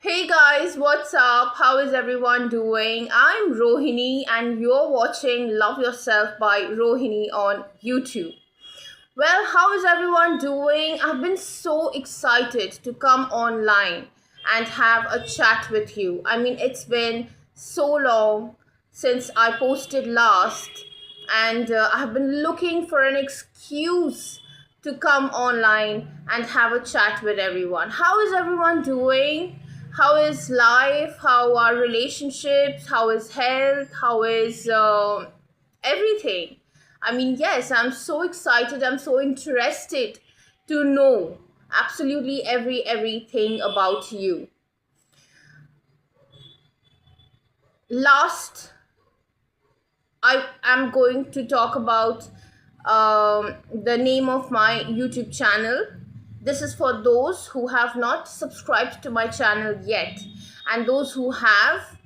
Hey guys, what's up? How is everyone doing? I'm Rohini and you're watching Love Yourself by Rohini on YouTube. Well, how is everyone doing? I've been so excited to come online and have a chat with you. I mean, it's been so long since I posted last, and I've been looking for an excuse to come online and have a chat with everyone. How is everyone doing? How is life? How are relationships? How is health? How is everything? I mean, yes, I'm so excited. I'm so interested to know absolutely everything about you. Last, I am going to talk about the name of my YouTube channel. This is for those who have not subscribed to my channel yet, and those who have,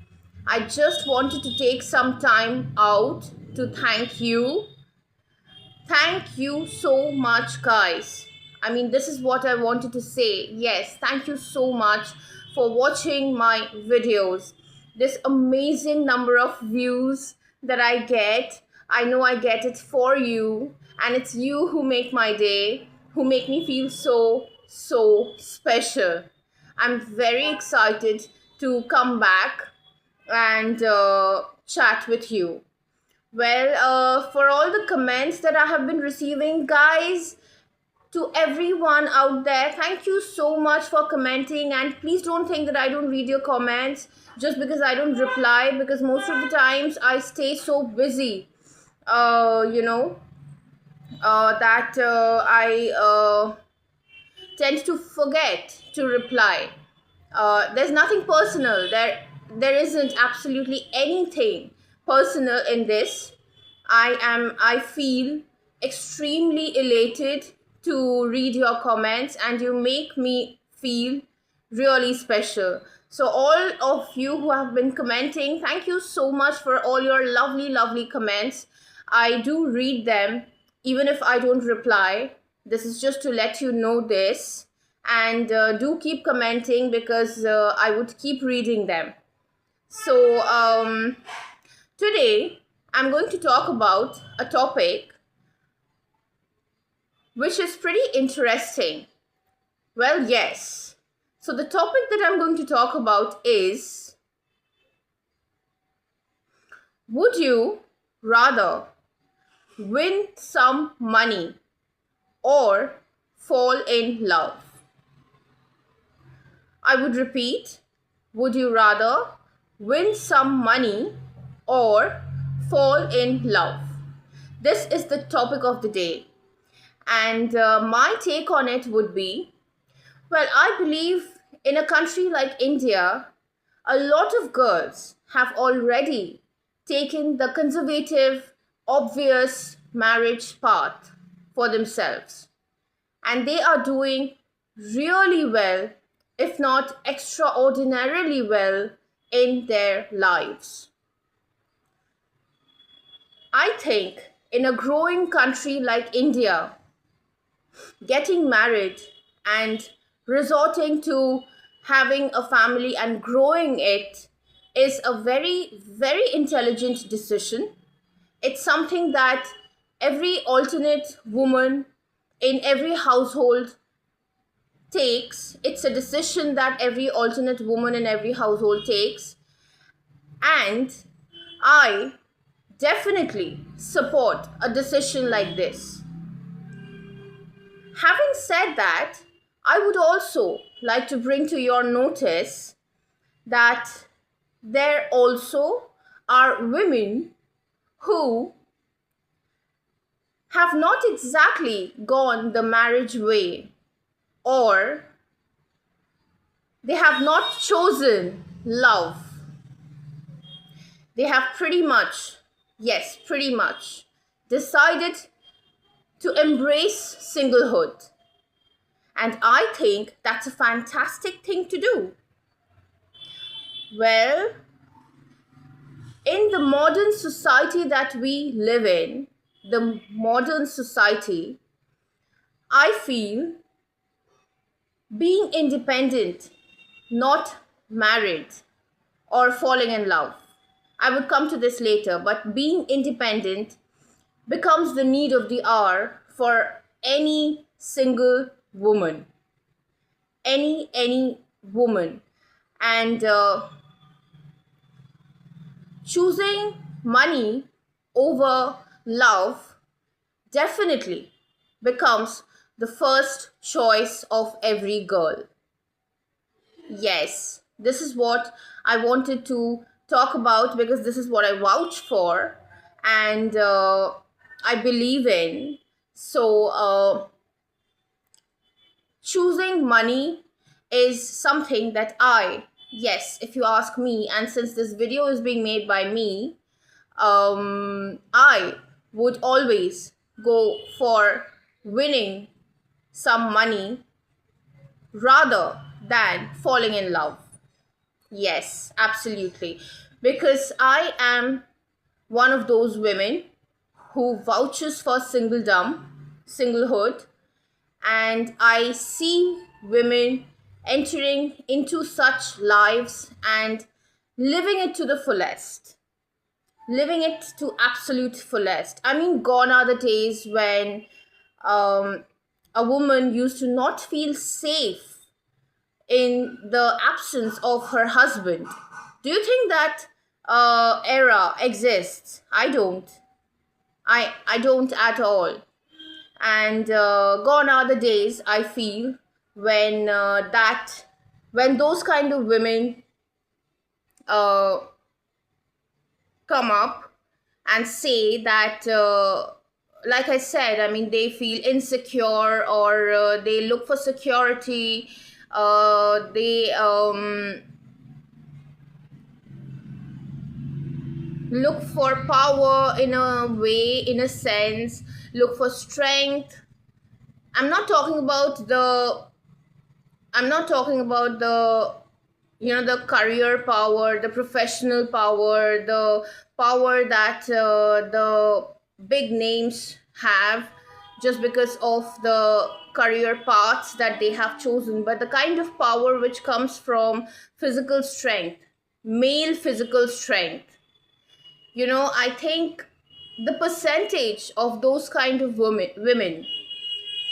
I just wanted to take some time out to thank you. Thank you so much, guys. I mean, this is what I wanted to say. Yes, thank you so much for watching my videos. This amazing number of views that I get, I know I get it for you, and it's you who make my day, who make me feel so special. I'm very excited to come back and chat with you. Well, for all the comments that I have been receiving, guys, to everyone out there, thank you so much for commenting. And please don't think that I don't read your comments just because I don't reply, because most of the times I stay so busy, you know, that I tend to forget to reply. There's nothing personal. There isn't absolutely anything personal in this. I feel extremely elated to read your comments, and you make me feel really special. So all of you who have been commenting, thank you so much for all your lovely comments. I do read them even if I don't reply. This is just to let you know this, and do keep commenting because I would keep reading them. So today I'm going to talk about a topic which is pretty interesting. Well, yes. So the topic that I'm going to talk about is, would you rather win some money or fall in love? I would repeat, would you rather win some money or fall in love? This is the topic of the day. And my take on it would be, well, I believe in a country like India, a lot of girls have already taken the conservative, obvious marriage path for themselves. And they are doing really well, if not extraordinarily well, in their lives. I think in a growing country like India, getting married and resorting to having a family and growing it is a very intelligent decision. It's something that every alternate woman in every household takes. It's a decision that every alternate woman in every household takes. And I definitely support a decision like this. Having said that, I would also like to bring to your notice that there also are women who have not exactly gone the marriage way, or they have not chosen love. They have pretty much, yes, pretty much decided to embrace singlehood. And I think that's a fantastic thing to do. Well, in the modern society that we live in, the modern society, I feel being independent, not married or falling in love. I would come to this later, but being independent becomes the need of the hour for any single woman, any woman. And choosing money over love definitely becomes the first choice of every girl. Yes, this is what I wanted to talk about because this is what I vouch for and I believe in. So, choosing money is something that yes, if you ask me, and since this video is being made by me, I would always go for winning some money rather than falling in love. Yes, absolutely. Because I am one of those women who vouches for singlehood, and I see women entering into such lives and living it to the fullest, living it to absolute fullest. I mean, gone are the days when um, a woman used to not feel safe in the absence of her husband. Do you think that era exists? I don't. I don't at all. And gone are the days, I feel, when when those kind of women uh, come up and say that like I said, I mean, they feel insecure or they look for security, they look for power in a way, in a sense, look for strength. I'm not talking about the I'm not talking about the the career power, the professional power, the power that the big names have just because of the career paths that they have chosen, but the kind of power which comes from physical strength, male physical strength. I think the percentage of those kind of women,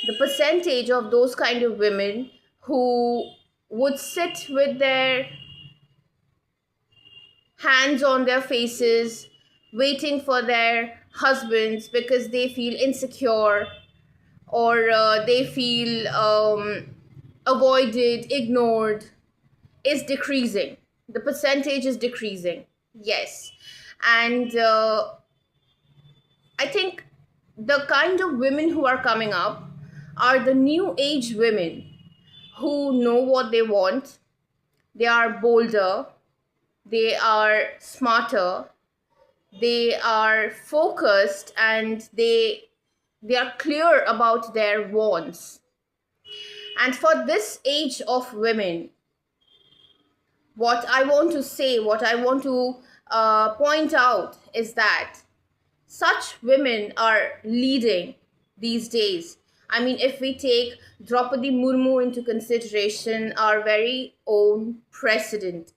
the percentage of those kind of women who would sit with their hands on their faces waiting for their husbands because they feel insecure or they feel avoided, ignored, is decreasing. The percentage is decreasing. Yes. And I think the kind of women who are coming up are the new age women who know what they want. They are bolder, they are smarter, they are focused, and they are clear about their wants. And for this age of women, what I want to say, what I want to point out is that such women are leading these days. I mean, if we take Draupadi Murmu into consideration, our very own president,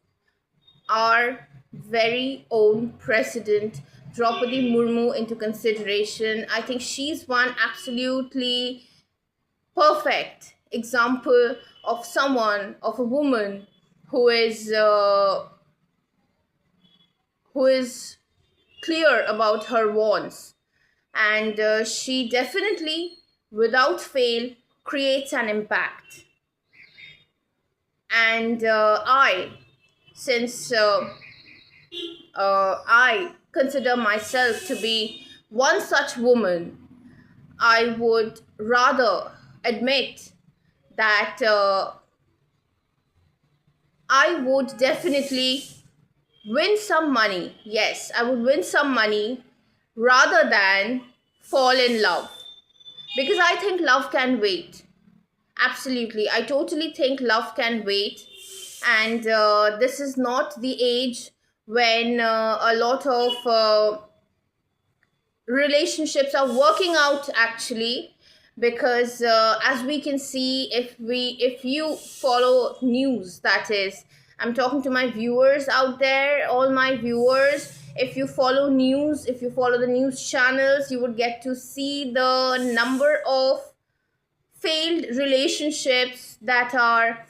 our very own president, Draupadi Murmu, into consideration, I think she's one absolutely perfect example of someone, of a woman who is clear about her wants, and she definitely, without fail, creates an impact. And since I consider myself to be one such woman, I would rather admit that I would definitely win some money. Yes, I would win some money rather than fall in love. Because I think love can wait. Absolutely. I totally think love can wait. And this is not the age when a lot of relationships are working out, actually, because as we can see, if you follow news, that is, I'm talking to my viewers out there, all my viewers. If you follow news, if you follow the news channels, you would get to see the number of failed relationships that are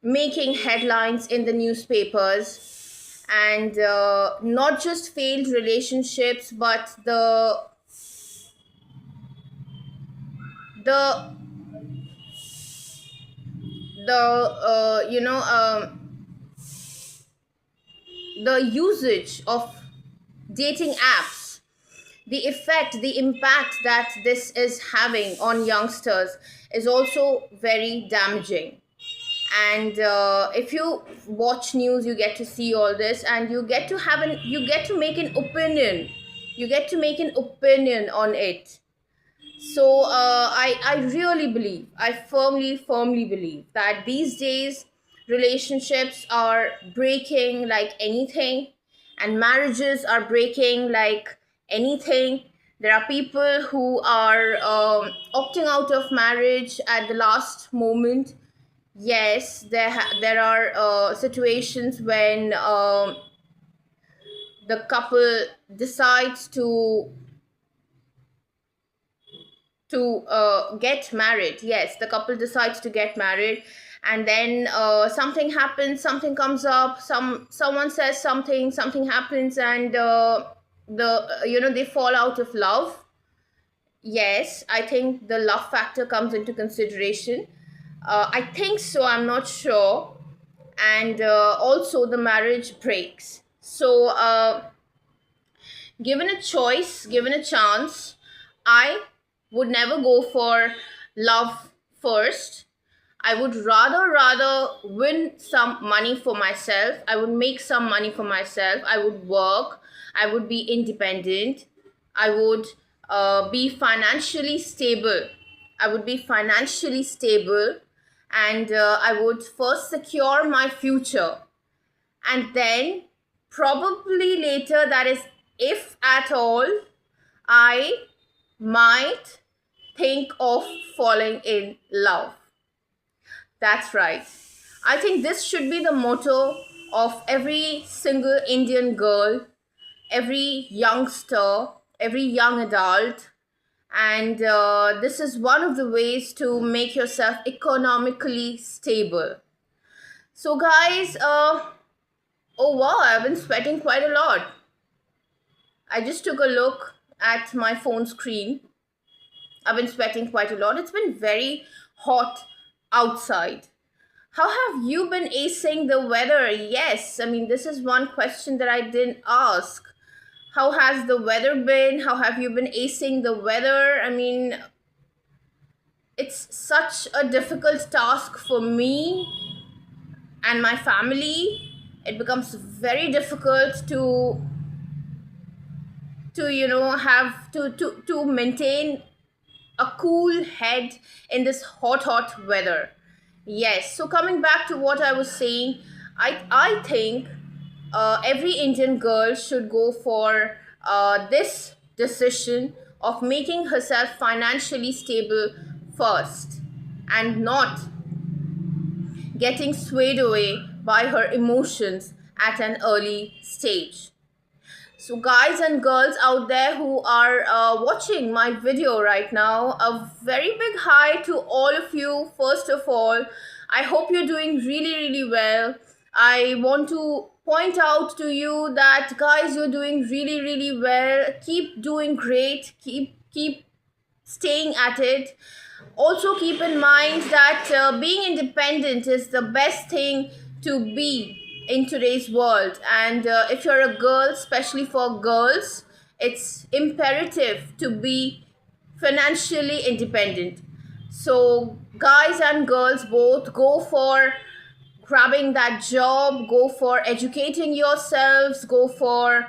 making headlines in the newspapers. And not just failed relationships, but the you know the usage of dating apps, the effect, the impact that this is having on youngsters is also very damaging. And if you watch news, you get to see all this, and you get to make an opinion, on it. So I really believe, I firmly believe that these days relationships are breaking like anything, and marriages are breaking like anything. There are people who are opting out of marriage at the last moment. Yes, there are situations when the couple decides to get married. Yes, the couple decides to get married, and then something happens, something comes up, someone says something happens, and they fall out of love. Yes, I think the love factor comes into consideration. I think so, I'm not sure. And also the marriage breaks. So given a choice, given a chance, I would never go for love first. I would rather win some money for myself. I would make some money for myself. I would work. I would be independent. I would be financially stable. And I would first secure my future, and then probably later, that is, if at all, I might think of falling in love. That's right. I think this should be the motto of every single Indian girl, every youngster, every young adult. And this is one of the ways to make yourself economically stable. So, guys, oh wow, I've been sweating quite a lot. I just took a look at my phone screen. I've been sweating quite a lot. It's been very hot outside. How have you been acing the weather? Yes, I mean, this is one question that I didn't ask. How has the weather been? How have you been acing the weather? I mean, it's such a difficult task for me and my family. It becomes very difficult to have to maintain a cool head in this hot weather. Yes, so coming back to what I was saying, I think every Indian girl should go for this decision of making herself financially stable first, and not getting swayed away by her emotions at an early stage. So, guys and girls out there who are watching my video right now, a very big hi to all of you. First of all, I hope you're doing really well. I want to point out to you that, guys, you're doing really well. Keep doing great. Keep staying at it. Also, keep in mind that being independent is the best thing to be in today's world. And if you're a girl, especially for girls, it's imperative to be financially independent. So, guys and girls both, go for grabbing that job, go for educating yourselves, go for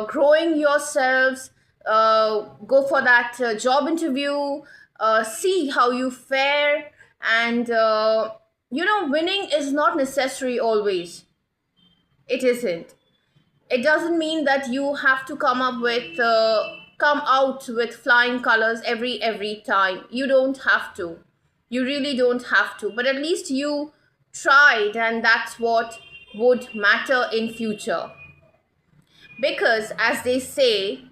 growing yourselves, go for that job interview, see how you fare. And winning is not necessary always. It isn't. It doesn't mean that you have to come out with flying colors every time. You don't have to. You really don't have to. But at least you tried, and that's what would matter in future. Because as they say,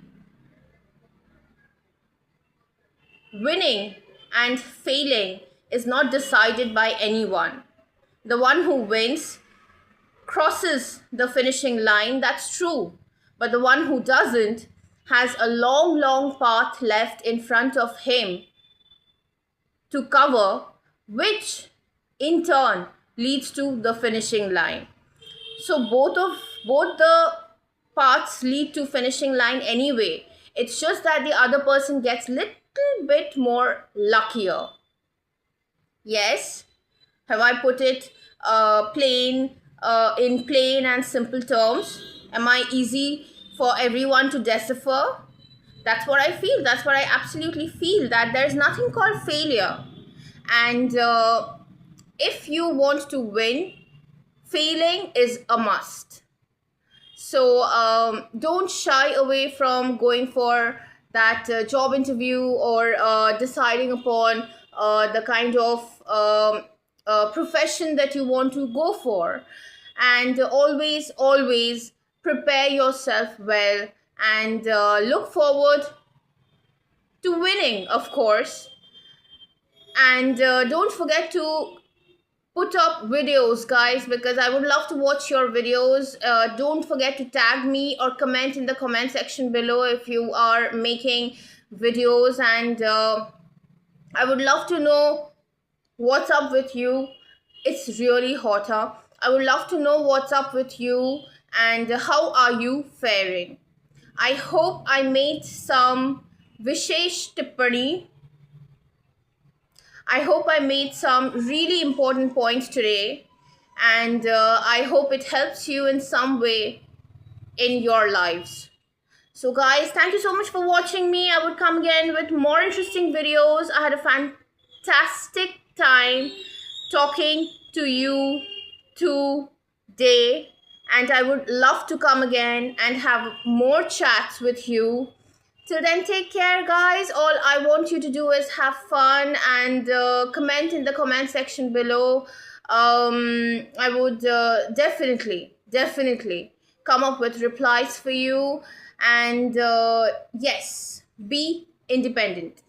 winning and failing is not decided by anyone. The one who wins crosses the finishing line, that's true. But the one who doesn't has a long, long path left in front of him to cover, which in turn leads to the finishing line. So both the paths lead to finishing line anyway. It's just that the other person gets little bit more luckier. Yes, have I put it in plain and simple terms? Am I easy for everyone to decipher? That's what I feel. That's what I absolutely feel, that there's nothing called failure. And if you want to win, failing is a must. So don't shy away from going for that job interview, or deciding upon the kind of profession that you want to go for. And always prepare yourself well, and look forward to winning, of course. And don't forget to put up videos, guys, because I would love to watch your videos. Don't forget to tag me or comment in the comment section below if you are making videos. And I would love to know what's up with you. It's really hot, huh? I would love to know what's up with you and how are you faring. I hope I made some Vishesh Tippani. I hope I made some really important points today, and I hope it helps you in some way in your lives. So, guys, thank you so much for watching me. I would come again with more interesting videos. I had a fantastic time talking to you today, and I would love to come again and have more chats with you. Till then, take care, guys. All I want you to do is have fun and comment in the comment section below. I would definitely come up with replies for you. And yes, be independent.